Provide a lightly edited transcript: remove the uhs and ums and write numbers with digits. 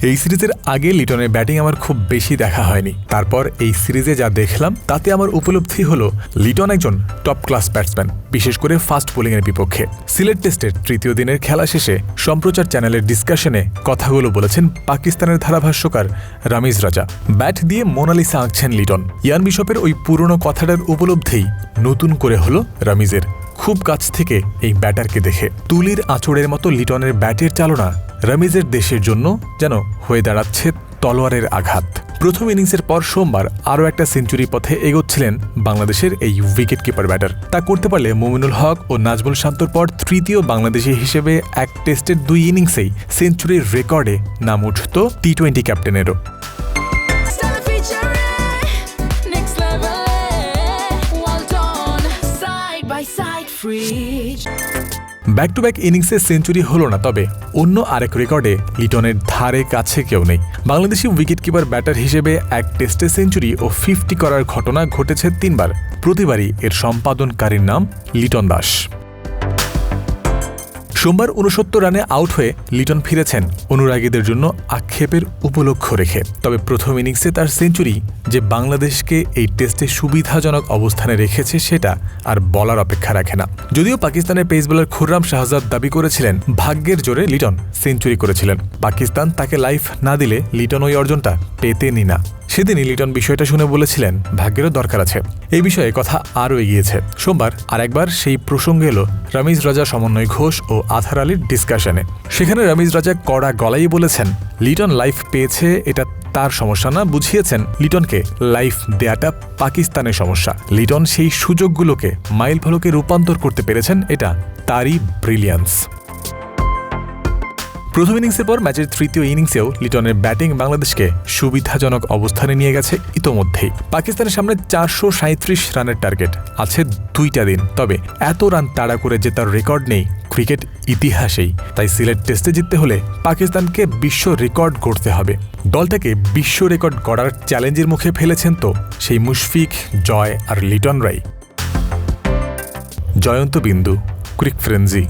এই সিরিজের আগে লিটনের ব্যাটিং আমার খুব বেশি দেখা হয়নি। তারপর এই সিরিজে যা দেখলাম তাতে আমার উপলব্ধি হলো লিটন একজন টপ ক্লাস ব্যাটসম্যান, বিশেষ করে ফাস্ট বোলিংয়ের বিপক্ষে। সিলেট টেস্টের তৃতীয় দিনের খেলা শেষে সম্প্রচার চ্যানেলের ডিসকাশনে কথাগুলো বলেছেন পাকিস্তানের ধারাভাষ্যকার রামিজ রাজা। ব্যাট দিয়ে মোনালিসা আঁকছেন লিটন। ইয়ান বিশপের ওই পুরনো কথাটার উপলব্ধিই নতুন করে হলো রামিজের। খুব কাছ থেকে এই ব্যাটারকে দেখে তুলির আঁচড়ের মতো লিটনের ব্যাটের চালনা রামিজের দেশের জন্য যেন হয়ে দাঁড়াচ্ছে তলোয়ারের আঘাত। প্রথম ইনিংসের পর সোমবার আরও একটা সেঞ্চুরি পথে এগোচ্ছিলেন বাংলাদেশের এই উইকেট কিপার ব্যাটার। তা করতে পারলে মুমিনুল হক ও নাজমুল শান্তর পর তৃতীয় বাংলাদেশি হিসেবে এক টেস্টের 2 ইনিংসেই সেঞ্চুরির রেকর্ডে নাম উঠত টি-20 ক্যাপ্টেনেরও। ব্যাক টু ব্যাক ইনিংসে সেঞ্চুরি হলো না, তবে অন্য আরেক রেকর্ডে লিটনের ধারে কাছে কেউ নেই। বাংলাদেশি উইকেট কিপার ব্যাটার হিসেবে এক টেস্টে সেঞ্চুরি ও 50 করার ঘটনা ঘটেছে 3 বার। প্রতিবারই এর সম্পাদনকারীর নাম লিটন দাস। সোমবার 69 রানে আউট হয়ে লিটন ফিরেছেন অনুরাগীদের জন্য আক্ষেপের উপলক্ষ রেখে। তবে প্রথম ইনিংসে তার সেঞ্চুরি যে বাংলাদেশকে এই টেস্টে সুবিধাজনক অবস্থানে রেখেছে সেটা আর বলার অপেক্ষা রাখে না। যদিও পাকিস্তানের পেস বোলার খুররাম শাহজাদ দাবি করেছিলেন ভাগ্যের জোরে লিটন সেঞ্চুরি করেছিলেন, পাকিস্তান তাকে লাইফ না দিলে লিটন ওই অর্জনটা পেতেনই না। সেদিনই লিটন বিষয়টা শুনে বলেছিলেন ভাগ্যেরও দরকার আছে। এই বিষয়ে কথা আরও এগিয়েছে। সোমবার আর একবার সেই প্রসঙ্গে এলো রামিজ রাজা, সমন্বয় ঘোষ ও আথার আলীর ডিসকাশনে। সেখানে রামিজ রাজা কড়া গলায় বলেছেন লিটন লাইফ পেয়েছে এটা তার সমস্যা না, বুঝিয়েছেন লিটনকে লাইফ দেয়াটা পাকিস্তানের সমস্যা। লিটন সেই সুযোগগুলোকে মাইল ফলকে রূপান্তর করতে পেরেছেন, এটা তারই ব্রিলিয়ান্স। প্রথম ইনিংসের পর ম্যাচের তৃতীয় ইনিংসেও লিটনের ব্যাটিং বাংলাদেশকে সুবিধাজনক অবস্থানে নিয়ে গেছে ইতোমধ্যেই। পাকিস্তানের সামনে 437 রানের টার্গেট, আছে 2টা দিন। তবে এত রান তাড়া করে জেতার রেকর্ড নেই ক্রিকেট ইতিহাসেই। তাই সিলেট টেস্টে জিততে হলে পাকিস্তানকে বিশ্ব রেকর্ড গড়তে হবে। দলটাকে বিশ্ব রেকর্ড গড়ার চ্যালেঞ্জের মুখে ফেলেছেন তো সেই মুশফিক, জয় আর লিটনরাই। জয়ন্ত বিন্দু, ক্রিক ফ্রেঞ্জি।